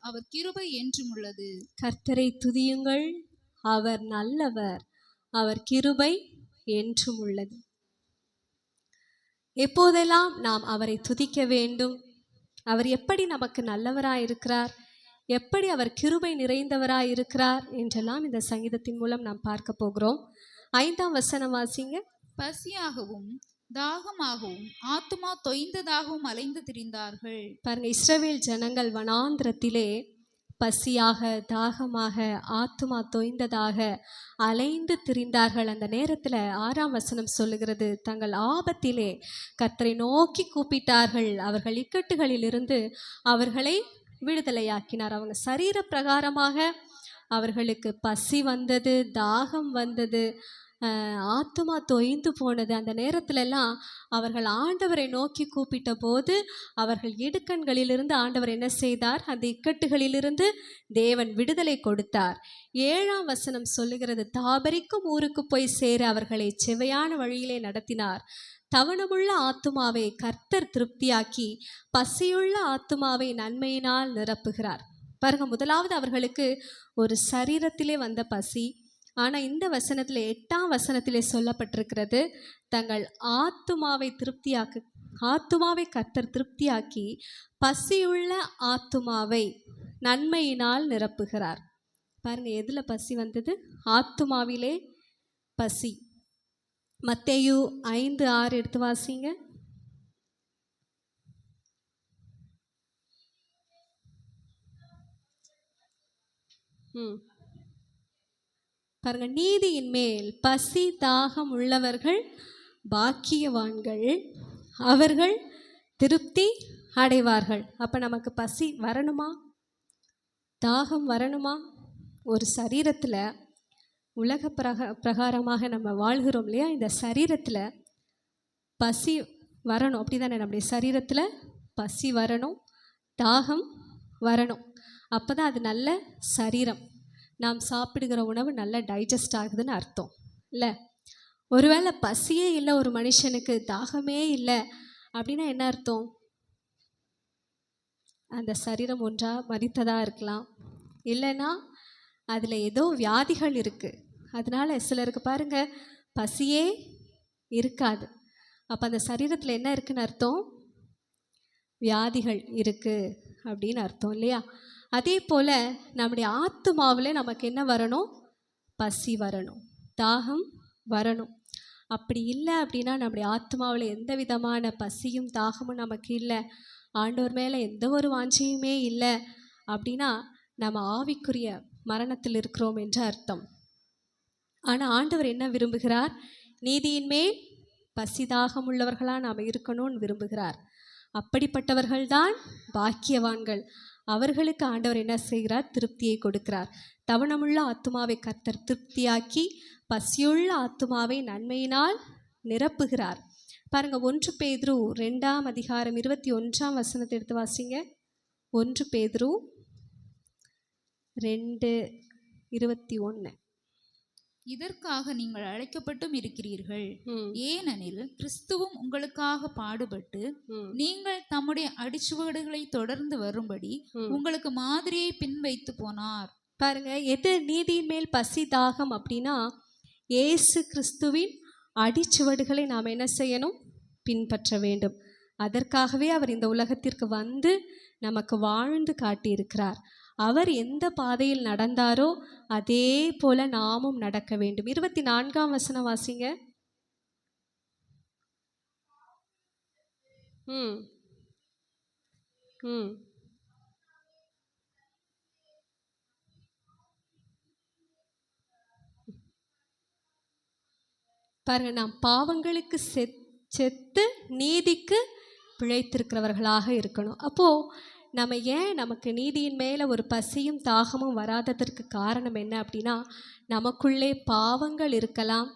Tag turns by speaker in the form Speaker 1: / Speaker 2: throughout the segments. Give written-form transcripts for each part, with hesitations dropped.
Speaker 1: அவர் கிருபை என்றும் உள்ளது.
Speaker 2: கர்த்தரை துதியுங்கள், அவர் நல்லவர், அவர் கிருபை என்றும் உள்ளது. எப்போதெல்லாம் நாம் அவரை துதிக்க வேண்டும், அவர் எப்படி நமக்கு நல்லவராய் இருக்கிறார், எப்படி அவர் கிருபை நிறைந்தவராய் இருக்கிறார் என்றெல்லாம் இந்த சங்கீதத்தின் மூலம் நாம் பார்க்க போகிறோம். 5ஆம் வசனம் வாசிங்க.
Speaker 1: பசியாகவும் தாகமாகவும் ஆத்துமா தொய்ந்ததாகவும் அலைந்து திரிந்தார்கள்.
Speaker 2: பாருங்க, இஸ்ரவேல் ஜனங்கள் வனாந்திரத்திலே பசியாக தாகமாக ஆத்துமா தொய்ந்ததாக அலைந்து திரிந்தார்கள். அந்த நேரத்தில் 6ஆம் வசனம் சொல்லுகிறது, தங்கள் ஆபத்திலே கர்த்தரை நோக்கி கூப்பிட்டார்கள், அவர்கள் இக்கட்டுகளிலிருந்து அவர்களை விடுதலையாக்கினார். அவங்க சரீர பிரகாரமாக அவர்களுக்கு பசி வந்தது, தாகம் வந்தது, ஆத்துமா தொய்ந்து போனது. அந்த நேரத்திலெல்லாம் அவர்கள் ஆண்டவரை நோக்கி கூப்பிட்ட போது அவர்கள் இடுக்கண்களிலிருந்து ஆண்டவர் என்ன செய்தார்? அந்த இக்கட்டுகளிலிருந்து தேவன் விடுதலை கொடுத்தார். 7ஆம் வசனம் சொல்லுகிறது, தாபரிக்கும் ஊருக்கு போய் சேர அவர்களை செவையான வழியிலே நடத்தினார். தவணமுள்ள ஆத்துமாவை கர்த்தர் திருப்தியாக்கி பசியுள்ள ஆத்துமாவை நன்மையினால் நிரப்புகிறார். பாருங்க, முதலாவது அவர்களுக்கு ஒரு சரீரத்திலே வந்த பசி. ஆனால் இந்த வசனத்தில் 8ஆம் வசனத்திலே சொல்லப்பட்டிருக்கிறது, தங்கள் ஆத்துமாவை கர்த்தர் திருப்தியாக்கி பசியுள்ள ஆத்துமாவை நன்மையினால் நிரப்புகிறார். பாருங்க, எதில் பசி வந்தது? ஆத்துமாவிலே பசி. மத்தேயு 5:6 எடுத்து வாசிங்க. பாருங்க, நீதியின் மேல் பசி தாகம் உள்ளவர்கள் பாக்கியவான்கள், அவர்கள் திருப்தி அடைவார்கள். அப்போ நமக்கு பசி வரணுமா, தாகம் வரணுமா? ஒரு சரீரத்தில் உலக பிரகாரமாக நம்ம வாழ்கிறோம் இல்லையா, இந்த சரீரத்தில் பசி வரணும். அப்படி தானே, நம்முடைய சரீரத்தில் பசி வரணும், தாகம் வரணும். அப்போ தான் அது நல்ல சரீரம், நாம் சாப்பிடுகிற உணவு நல்லா டைஜஸ்ட் ஆகுதுன்னு அர்த்தம் இல்லை? ஒருவேளை பசியே இல்லை ஒரு மனுஷனுக்கு, தாகமே இல்லை அப்படின்னா என்ன அர்த்தம்? அந்த சரீரம் ஒன்றா மரித்ததாக இருக்கலாம், இல்லைன்னா அதில் ஏதோ வியாதிகள் இருக்குது. அதனால சிலருக்கு பாருங்கள் பசியே இருக்காது. அப்போ அந்த சரீரத்தில் என்ன இருக்குன்னு அர்த்தம்? வியாதிகள் இருக்குது அப்படின்னு அர்த்தம் இல்லையா? அதே போல் நம்முடைய ஆத்துமாவில் நமக்கு என்ன வரணும்? பசி வரணும், தாகம் வரணும். அப்படி இல்லை அப்படின்னா நம்முடைய ஆத்மாவில் எந்த விதமான பசியும் தாகமும் நமக்கு இல்லை, ஆண்டவர் மேலே எந்த ஒரு வாஞ்சையுமே இல்லை அப்படின்னா நம்ம ஆவிக்குரிய மரணத்தில் இருக்கிறோம் என்று அர்த்தம். ஆனால் ஆண்டவர் என்ன விரும்புகிறார்? நீதியின் மேல் பசி தாகம் உள்ளவர்களாக நாம் இருக்கணும்னு விரும்புகிறார். அப்படிப்பட்டவர்கள்தான் பாக்கியவான்கள். அவர்களுக்கு ஆண்டவர் என்ன செய்கிறார்? திருப்தியை கொடுக்கிறார். தவணமுள்ள ஆத்துமாவை கர்த்தர் திருப்தியாக்கி பசியுள்ள ஆத்துமாவை நன்மையினால் நிரப்புகிறார். பாருங்க, 1 பேதுரு 2ஆம் அதிகாரம் 21ஆம் வசனத்தை எடுத்து வாசிங்க. 1 பேதுரு 2:21.
Speaker 1: இதற்காக நீங்கள் அழைக்கப்பட்டும் இருக்கிறீர்கள், ஏனெனில் கிறிஸ்துவும் உங்களுக்காக பாடுபட்டு நீங்கள் தம்முடைய அடிச்சுவடுகளை தொடர்ந்து வரும்படி உங்களுக்கு மாதிரியை பின் வைத்து போனார்.
Speaker 2: பாருங்க, எது நீதியின் மேல் பசி தாகம் அப்படின்னா இயேசு கிறிஸ்துவின் அடிச்சுவடுகளை நாம் என்ன செய்யணும்? பின்பற்ற வேண்டும். அதற்காகவே அவர் இந்த உலகத்திற்கு வந்து நமக்கு வாழ்ந்து காட்டியிருக்கிறார். அவர் எந்த பாதையில் நடந்தாரோ அதே போல நாமும் நடக்க வேண்டும். 24ஆம் வசனம் வாசிங்க. பாருங்க, நாம் பாவங்களுக்கு செத்து நீதிக்கு பிழைத்திருக்கிறவர்களாக இருக்கணும். அப்போது நம்ம ஏன் நமக்கு நீதியின் மேலே ஒரு பசியும் தாகமும் வராததற்கு காரணம் என்ன அப்படின்னா, நமக்குள்ளே பாவங்கள் இருக்கலாம்,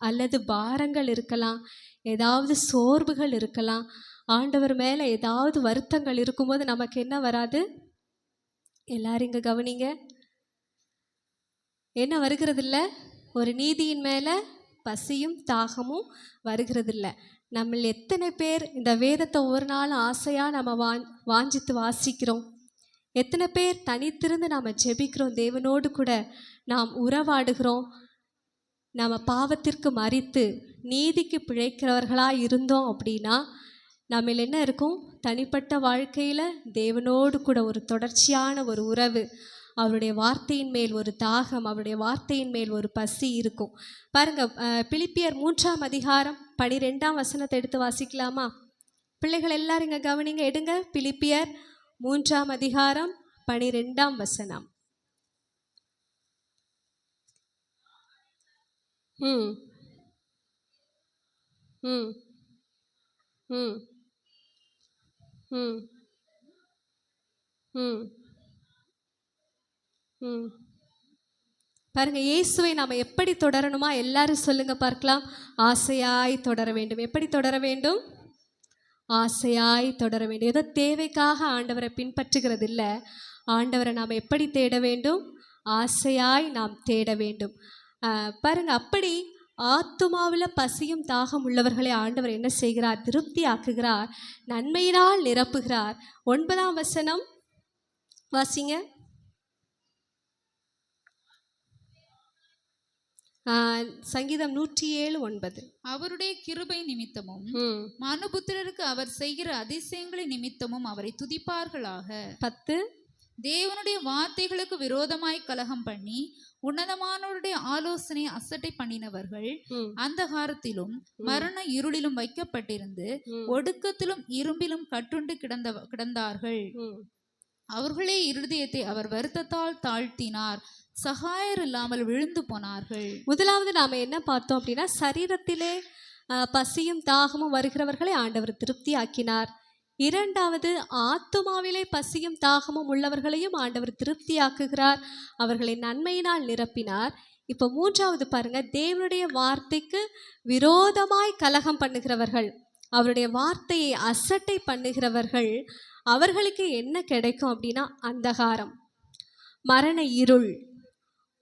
Speaker 2: அல்லது பாரங்கள் இருக்கலாம், ஏதாவது சோர்வுகள் இருக்கலாம், ஆண்டவர் மேலே ஏதாவது வருத்தங்கள் இருக்கும்போது நமக்கு என்ன வராது? எல்லாரும் இங்கே கவனிங்க, என்ன வருகிறதில்ல? ஒரு நீதியின் மேலே பசியும் தாகமும் வருகிறதில்ல. நம்ம எத்தனை பேர் இந்த வேதத்தை ஒரு நாள் ஆசையாக நம்ம வாஞ்சித்து வாசிக்கிறோம்? எத்தனை பேர் தனித்திருந்து நாம் ஜெபிக்கிறோம், தேவனோடு கூட நாம் உறவாடுகிறோம். நாம் பாவத்திற்கு மரித்து நீதிக்கு பிழைக்கிறவர்களாக இருந்தோம் அப்படின்னா நம்மில் என்ன இருக்கும்? தனிப்பட்ட வாழ்க்கையில் தேவனோடு கூட ஒரு தொடர்ச்சியான ஒரு உறவு, அவருடைய வார்த்தையின் மேல் ஒரு தாகம், அவருடைய வார்த்தையின் மேல் ஒரு பசி இருக்கும். பாருங்கள், பிலிப்பியர் 3ஆம் அதிகாரம் 12ஆம் வசனத்தை எடுத்து வாசிக்கலாமா? பிள்ளைகள் எல்லாரும் இங்கே கவனிங்க, எடுங்க. பிலிப்பியர் 3ஆம் அதிகாரம் 12ஆம் வசனம். ம் ம் ம் ம் ம் ம் பாருங்க, இயேசுவை நாம் எப்படி தொடரணுமா? எல்லாரும் சொல்லுங்க பார்க்கலாம். ஆசையாய் தொடர வேண்டும். எப்படி தொடர வேண்டும்? ஆசையாய் தொடர வேண்டும். ஏதோ தேவைக்காக ஆண்டவரை பின்பற்றுகிறது இல்லை. ஆண்டவரை நாம் எப்படி தேட வேண்டும்? ஆசையாய் நாம் தேட வேண்டும். பாருங்க, அப்படி ஆத்துமாவில் பசியும் தாகம் உள்ளவர்களை ஆண்டவர் என்ன செய்கிறார்? திருப்தி ஆக்குகிறார், நன்மையினால் நிரப்புகிறார். 9ஆம் வசனம் வாசிங்க. சங்கீதம் 107:9.
Speaker 1: அவருடைய கிருபை நிமித்தமும் மனுபுத்திரருக்கு அவர் செய்கிற அதிசயங்களின் நிமித்தமும் அவரை துதிப்பார்களாக. 10. தேவனுடைய வார்த்தைகளுக்கு விரோதமாய் கலகம் பண்ணி உன்னதமானவருடைய ஆலோசனை அசட்டை பண்ணினவர்கள் அந்தகாரத்திலும் மரண இருளிலும் வைக்கப்பட்டிருந்து ஒடுக்கத்திலும் இரும்பிலும் கட்டுண்டு கிடந்தார்கள். அவர்களே இருதயத்தை அவர் வருத்தத்தால் தாழ்த்தினார், சகாயர் இல்லாமல் விழுந்து போனார்கள். முதலாவது நாம என்ன பார்த்தோம் அப்படின்னா, சரீரத்திலே பசியும் தாகமும் வருகிறவர்களை ஆண்டவர் திருப்தி ஆக்கினார். இரண்டாவது, ஆத்துமாவிலே பசியும் தாகமும் உள்ளவர்களையும் ஆண்டவர் திருப்தி ஆக்குகிறார், அவர்களை நன்மையினால் நிரப்பினார். இப்போ மூன்றாவது பாருங்க, தேவனுடைய வார்த்தைக்கு விரோதமாய் கலகம் பண்ணுகிறவர்கள், அவருடைய வார்த்தையை அசட்டை பண்ணுகிறவர்கள், அவர்களுக்கு என்ன கிடைக்கும் அப்படின்னா அந்தகாரம், மரண இருள்,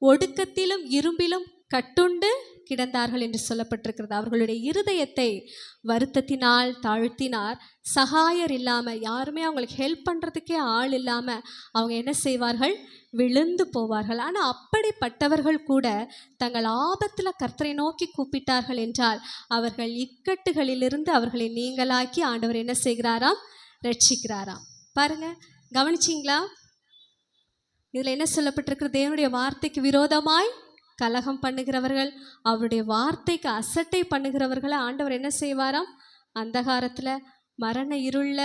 Speaker 1: ஒடுக்கத்திலும் இரும்பிலும் கட்டுண்டு கிடந்தார்கள் என்று சொல்லப்பட்டிருக்கிறது. அவர்களுடைய இருதயத்தை வருத்தத்தினால் தாழ்த்தினார். சகாயர் இல்லாமல், யாருமே அவங்களுக்கு ஹெல்ப் பண்ணுறதுக்கே ஆள் இல்லாமல் அவங்க என்ன செய்வார்கள்? விழுந்து போவார்கள். ஆனால் அப்படிப்பட்டவர்கள் கூட தங்கள் ஆபத்தில் கர்த்தரை நோக்கி கூப்பிட்டார்கள் என்றால் அவர்கள் இக்கட்டுகளிலிருந்து அவர்களை நீங்களாக்கி ஆண்டவர் என்ன செய்கிறாராம்? ரட்சிக்கிறாராம். பாருங்க, கவனிச்சிங்களா? இதில் என்ன சொல்லப்பட்டிருக்கிறது? தேவனுடைய வார்த்தைக்கு விரோதமாய் கலகம் பண்ணுகிறவர்கள், அவருடைய வார்த்தைக்கு அசட்டை பண்ணுகிறவர்களை ஆண்டவர் என்ன செய்வாராம்? அந்தகாரத்தில் மரண இருள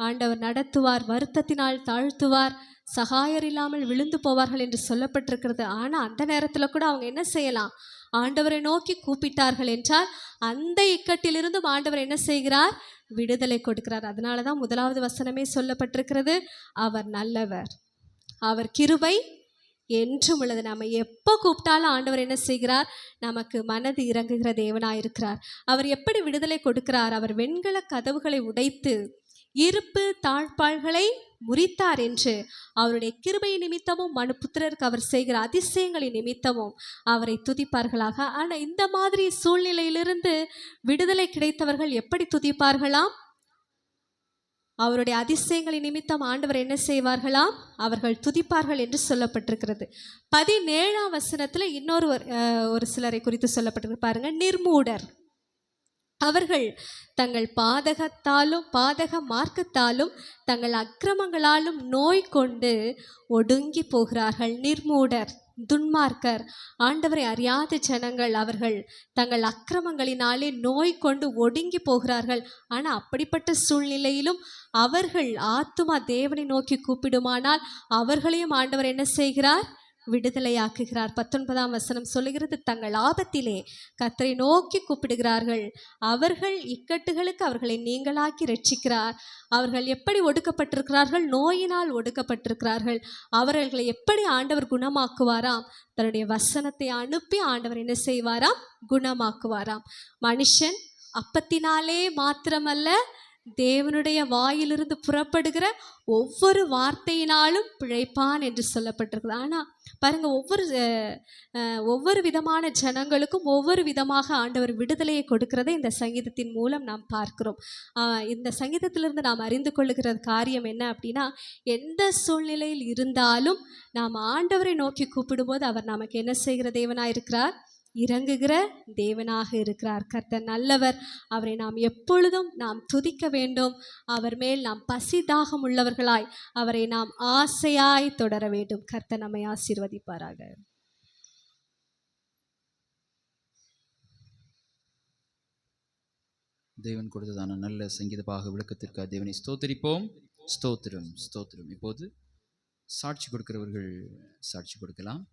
Speaker 1: ஆண்டவர் நடத்துவார், வருத்தத்தினால் தாழ்த்துவார், சகாயர் இல்லாமல் விழுந்து போவார்கள் என்று சொல்லப்பட்டிருக்கிறது. ஆனால் அந்த நேரத்தில் கூட அவங்க என்ன செய்யலாம்? ஆண்டவரை நோக்கி கூப்பிட்டார்கள் என்றால் அந்த இக்கட்டிலிருந்தும் ஆண்டவர் என்ன செய்கிறார்? விடுதலை கொடுக்கிறார். அதனால தான் முதலாவது வசனமே சொல்லப்பட்டிருக்கிறது, அவர் நல்லவர், அவர் கிருபை என்றும் உள்ளது. நம்ம எப்போ கூப்பிட்டாலும் ஆண்டவர் என்ன செய்கிறார்? நமக்கு மனது இறங்குகிற தேவனாக இருக்கிறார். அவர் எப்படி விடுதலை கொடுக்கிறார்? அவர் வெண்கல கதவுகளை உடைத்து இருப்பு தாழ்பாள்களை முறித்தார் என்று அவருடைய கிருபை நிமித்தமும் மனுபுத்திரருக்கு அவர் செய்கிற அதிசயங்களின் நிமித்தமும் அவரை துதிப்பார்களாக. ஆனால் இந்த மாதிரி சூழ்நிலையிலிருந்து விடுதலை கிடைத்தவர்கள் எப்படி துதிப்பார்களாம்? அவருடைய அதிசயங்களின் நிமித்தம் ஆண்டவர் என்ன செய்வார்களாம்? அவர்கள் துதிப்பார்கள் என்று சொல்லப்பட்டிருக்கிறது. 17ஆம் வசனத்தில் இன்னொரு ஒரு சிலரை குறித்து சொல்லப்பட்டிருக்கு பாருங்க. நிர்மூடர், அவர்கள் தங்கள் பாதக மார்க்கத்தாலும் தங்கள் அக்கிரமங்களாலும் நோய் கொண்டு ஒடுங்கி போகிறார்கள். நிர்மூடர், துன்மார்க்கர், ஆண்டவரை அறியாத ஜனங்கள், அவர்கள் தங்கள் அக்கிரமங்களினாலே நோய் கொண்டு ஒடுங்கி போகிறார்கள். ஆனால் அப்படிப்பட்ட சூழ்நிலையிலும் அவர்கள் ஆத்துமா தேவனை நோக்கி கூப்பிடுமானால் அவர்களையும் ஆண்டவர் என்ன செய்கிறார்? விடுதலையாக்குகிறார். 19ஆம் வசனம் சொல்லுகிறது, தங்கள் ஆபத்திலே கர்த்தரை நோக்கி கூப்பிடுகிறார்கள், அவர்கள் இக்கட்டுகளுக்கு அவர்களை நீங்களாக்கி ரட்சிக்கிறார். அவர்கள் எப்படி ஒடுக்கப்பட்டிருக்கிறார்கள்? நோயினால் ஒடுக்கப்பட்டிருக்கிறார்கள். அவர்களை எப்படி ஆண்டவர் குணமாக்குவாராம்? தன்னுடைய வசனத்தை அனுப்பி ஆண்டவர் என்ன செய்வாராம்? குணமாக்குவாராம். மனுஷன் அப்பத்தினாலே மாத்திரமல்ல
Speaker 2: தேவனுடைய வாயிலிருந்து புறப்படுகிற ஒவ்வொரு வார்த்தையினாலும் பிழைப்பான் என்று சொல்லப்பட்டிருக்குது. ஆனால் பாருங்க, ஒவ்வொரு விதமான ஜனங்களுக்கும் ஒவ்வொரு விதமாக ஆண்டவர் விடுதலையை கொடுக்கிறதை இந்த சங்கீதத்தின் மூலம் நாம் பார்க்கிறோம். இந்த சங்கீதத்திலிருந்து நாம் அறிந்து கொள்ளுகிற காரியம் என்ன அப்படின்னா, எந்த சூழ்நிலையில் இருந்தாலும் நாம் ஆண்டவரை நோக்கி கூப்பிடும்போது அவர் நமக்கு என்ன செய்கிற தேவனாக இருக்கிறார்? இறங்குகிற தேவனாக இருக்கிறார். கர்த்தர் நல்லவர். அவரை நாம் எப்பொழுதும் நாம் துதிக்க வேண்டும். அவர் மேல் நாம் பசி தாகம் உள்ளவர்களாய் அவரை நாம் ஆசையாய் தொடர வேண்டும். கர்த்தர் நம்மை ஆசீர்வதிப்பாராக.
Speaker 3: தேவன் கொடுத்ததான நல்ல சங்கீத பாக விளக்கத்திற்காக தேவனை ஸ்தோத்திரிப்போம். ஸ்தோத்திரம், ஸ்தோத்திரம். இப்போது சாட்சி கொடுக்கிறவர்கள் சாட்சி கொடுக்கலாம்.